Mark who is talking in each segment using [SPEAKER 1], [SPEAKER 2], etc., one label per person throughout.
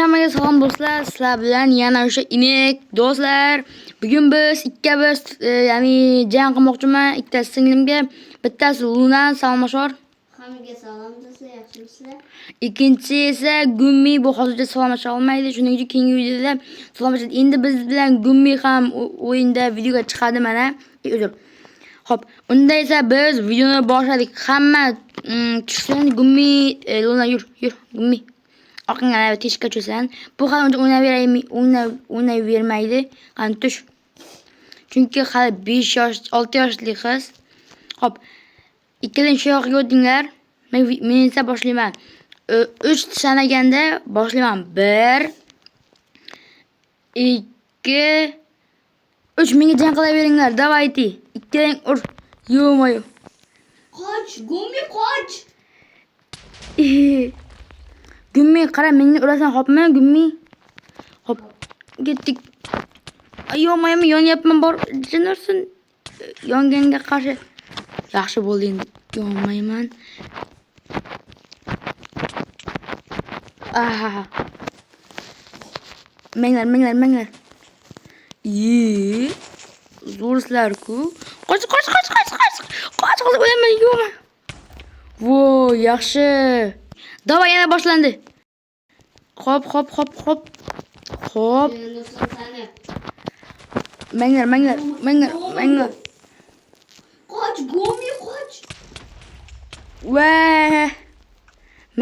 [SPEAKER 1] Hammaga salom do'stlar. Sizlar bilan yana o'sha inek do'stlar. Bugun biz ikkimiz ya'ni jang qilmoqchiman. Ikkitasi singlimga, bittasi Luna salomlashar.
[SPEAKER 2] Hammaga salom do'stlar, yaxshimisizlar?
[SPEAKER 1] Ikkinchisi esa Gummi, bu hozircha salomlasha olmaydi. Shuning uchun keyingi videoda salomlashadi. Endi biz bilan Gummi ham o'yinda videoga chiqadi mana. Uzr. Xo'p, unda esa biz videoni boshladik. Hamma tushsin. Gummi, Luna yur, Gummi. Orqangga teshikka cho'san. Bu hali uncha o'ynayvermaydi. Qani tush. Chunki hali 5 yosh, 6 yoshli qiz. Xo'p. Ikkilan shu yoqqa o'tinglar. Men esa boshlayman. 3 sanaganda boshlayman. 1 2 3 menga jang qilaveringlar. Давайте. Ikkilan ur. Yo-moyo.
[SPEAKER 2] Qoch, Gummi qoch.
[SPEAKER 1] Gummi qara, menga urasan, xo'pmi, Gummi? Xo'p, ketdik. Yo-moyo, yonyapman, bor, jinursin. Yonganga qarshi. Yaxshi bo'ldi endi. Yonmayman. Aha. Menglar. Zo'rsizlar-ku. Qoch. Qoch, o'laman, yo'ma. Vo, yaxshi. Davay, yana boshlandi. Xo'p. Menglar.
[SPEAKER 2] Qoch, Gummi qoch.
[SPEAKER 1] Va.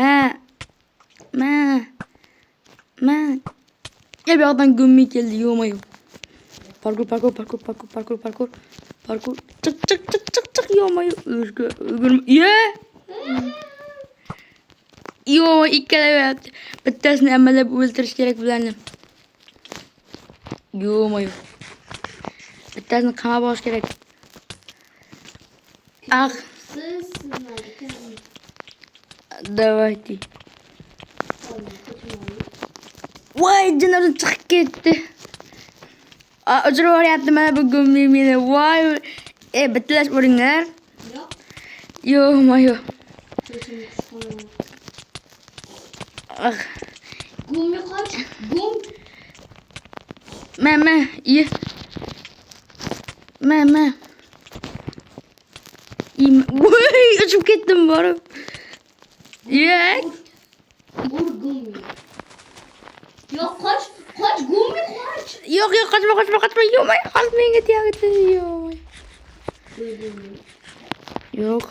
[SPEAKER 1] Ma. Bu yoqdan Gummi keldi, yo'mayo. Parkur. Chiq, yo'mayo. O'girma. Yo, ikkalayapti. Bittasini amalab o'ldirish kerak bularni. Yo-moyo. Bittasini qamab olish kerak. Давайте. Voy, jinimdan chiqib ketdi. O'chirib yuboryapti mana bu Gummi meni. Voy. Bittalash o'ringlar.
[SPEAKER 2] Yo'q.
[SPEAKER 1] Yo-moyo.
[SPEAKER 2] Gummi qoch.
[SPEAKER 1] Ma. Voy, uchib ketdim borib.
[SPEAKER 2] Ur Gummi. Yo'q, qoch, Gummi qoch.
[SPEAKER 1] Yo'q, qochma. Yo'may, hozir menga tegdi. Yo'q.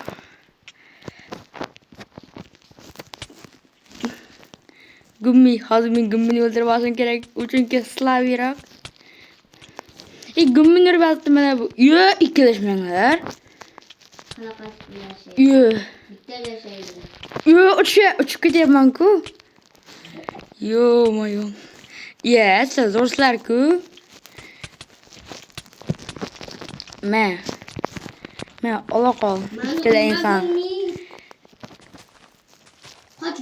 [SPEAKER 1] Gummi, hozir men Gummini o'ldirib olishim kerak. Chunki Slaviroq. Gummini uribdi mana bu. Ikkilashmanglar.
[SPEAKER 2] Qanaqa yashaydi? Bitta yashaydi.
[SPEAKER 1] Uchib ketyapman-ku. Yo-moyo. Siz zo'rsizlar-ku. Ma, ola qol. Ikkala inson.
[SPEAKER 2] Qoch,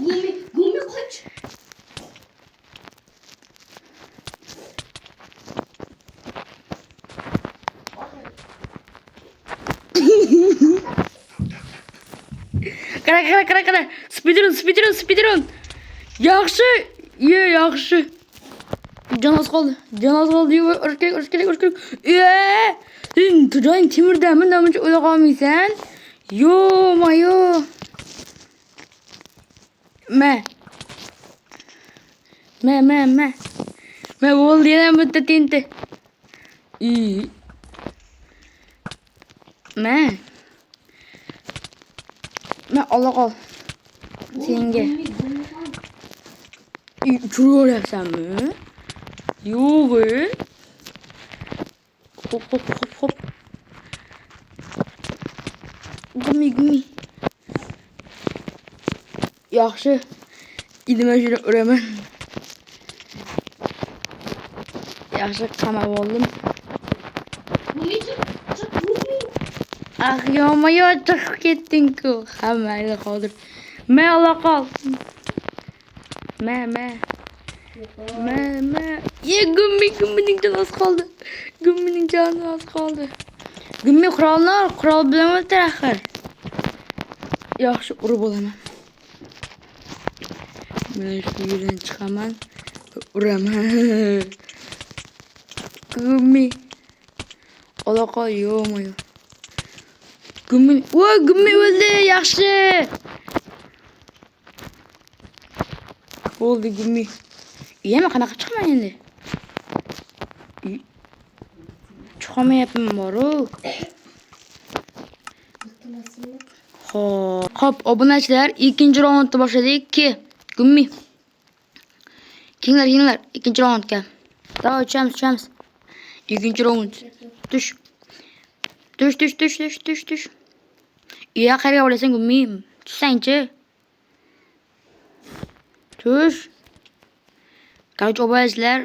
[SPEAKER 2] Gummi qoch.
[SPEAKER 1] Qara. Speedrun. Yaxshi. Yaxshi. Jonoz qoldi. Urish kerak. Sen joying temirdanmi, namuncha o'la qolmaysan? Yo-moyo. Ma, bo'ldi, yana bitta tenti. Ma, ola qol. Senga. Ko'ryapsanmi? Yo'q. Xo'p. Gummi. Yaxshi. Endi men shuni uraman. Yaxshi qamab oldim.
[SPEAKER 2] Gummi chiq, Gummi.
[SPEAKER 1] Yo'mayo, chiqib ketding-ku. Hammaga hozir. Ola qol. Ma. Gummining joni oz qoldi. Gummi qurol bilan o'ltir axir. Yaxshi urib olaman. Mana shu yerdan chiqaman. Uraman. Gummi. Aloqa yo'qmi? Gummi. Voy, Gummi o'ldi, yaxshi. Bo'ldi Gummi. Yana qanaqa chiqaman endi? Chiqamayapman bor-ku. Xo'p, obunachilar, ikkinchi raundni boshladik. Gummi. Kenglar, ikkinchi raundga. Davay, uchamiz. Ikkinchi raund. Tush. Iya, qayerga borasan, Gummi? Tushsang-chi. Tush. Qancha obunachilar?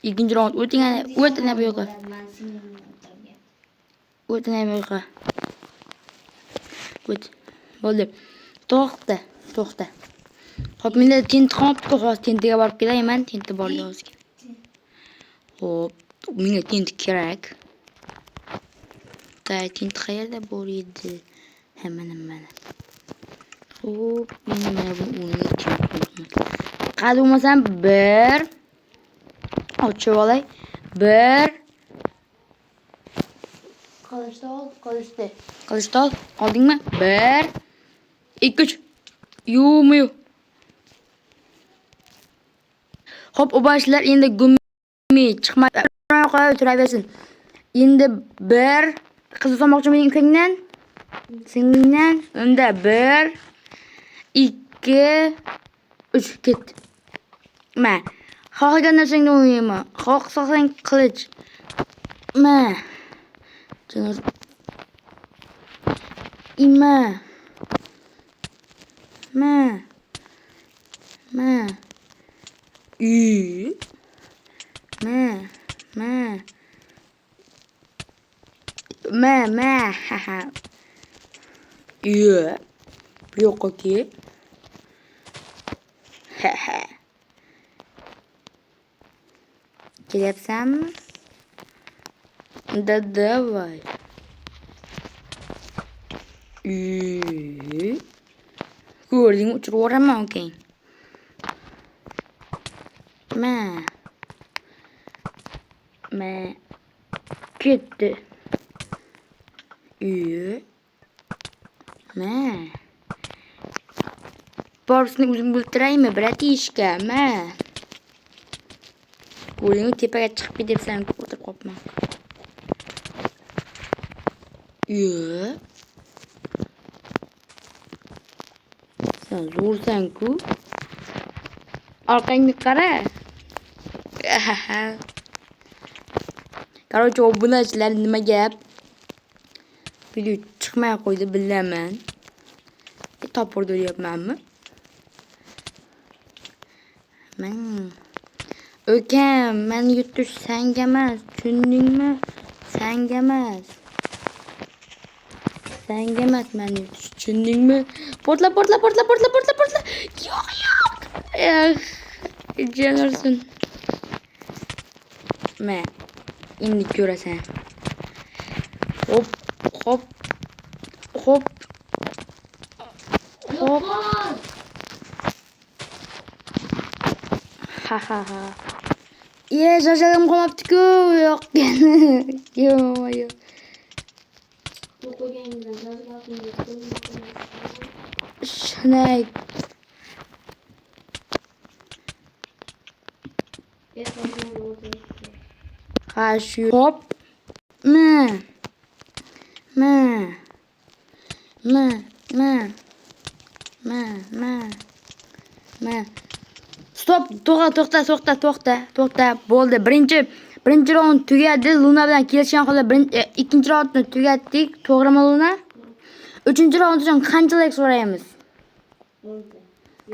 [SPEAKER 1] Ikkinchi raund. O'ting bu yoqqa. O'ting bu yoqqa. O't. Bo'ldi. To'xta. Xo'p, menda tint qolibdi, hozir tintiga borib kelayman. Tinti bor hozir. Xo'p, menga tint kerak. Tint qayerda bor edi? Mana. Xo'p, endi mana bu o'rniga tint. Qani bo'lmasam 1 ochib olay. 1 Qilichni ol. Oldingmi? 1 2 3. Yo'q. Xo'p, obunachilar, endi Gummi chiqmadi. Qo'yib turaversin. Endi 1 qiz solmoqchiman ukangdan. Singlingdan. Unda 1 2 3 ketdi. Ma. Xohlagan narsangni o'ynayman. Xohlasang qilich. Ma. Ima. Ma. Haha. Bu yoqqa ket. Haha. Kelyapsanmi? Davay. Ko'rdingmi, uchirib yuboraman ukang. Ma. Ketdi. Ma. Borisini o'zim o'ltiraymi, bratishka? Ma. Ko'rdingmi, tepaga chiqib ketyapsan, o'tirib qolibman. Sen zo'rsan-ku. Orqangga qara. Короче, obunachilar, nima gap? Video chiqmay qo'ydi, bilaman. Topib o'ryapmanmi? Ukam, men yutish senga emas, tushundingmi? Senga emas, men yutish, tushundingmi? Portla. Yo'q. Janarsin. Men endi ko'rasan. Hop. Ha. Jajalim qolmabdi-ku. Yo'q. Yo'q. Shnay. Ha, shu. Hop. Stop, to'xta. Bo'ldi. Birinchi raund tugadi. Luna bilan kelishgan holda ikkinchi raundni tugatdik. To'g'rimi, Luna? Uchinchi raund uchun qancha like so'raymiz?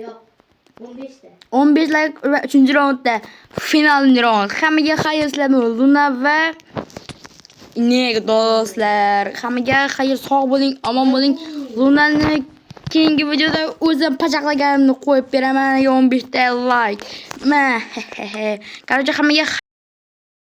[SPEAKER 2] Yo'q.
[SPEAKER 1] 15 like va uchinchi raundda finalni raund. Hammaga xayrlar, Luna va do'stlar. Hammaga xayr, sog' bo'ling, omon bo'ling. Lunani keyingi videoda o'zim pachaqlaganimni qo'yib beraman. 15 ta like. Короче, hammaga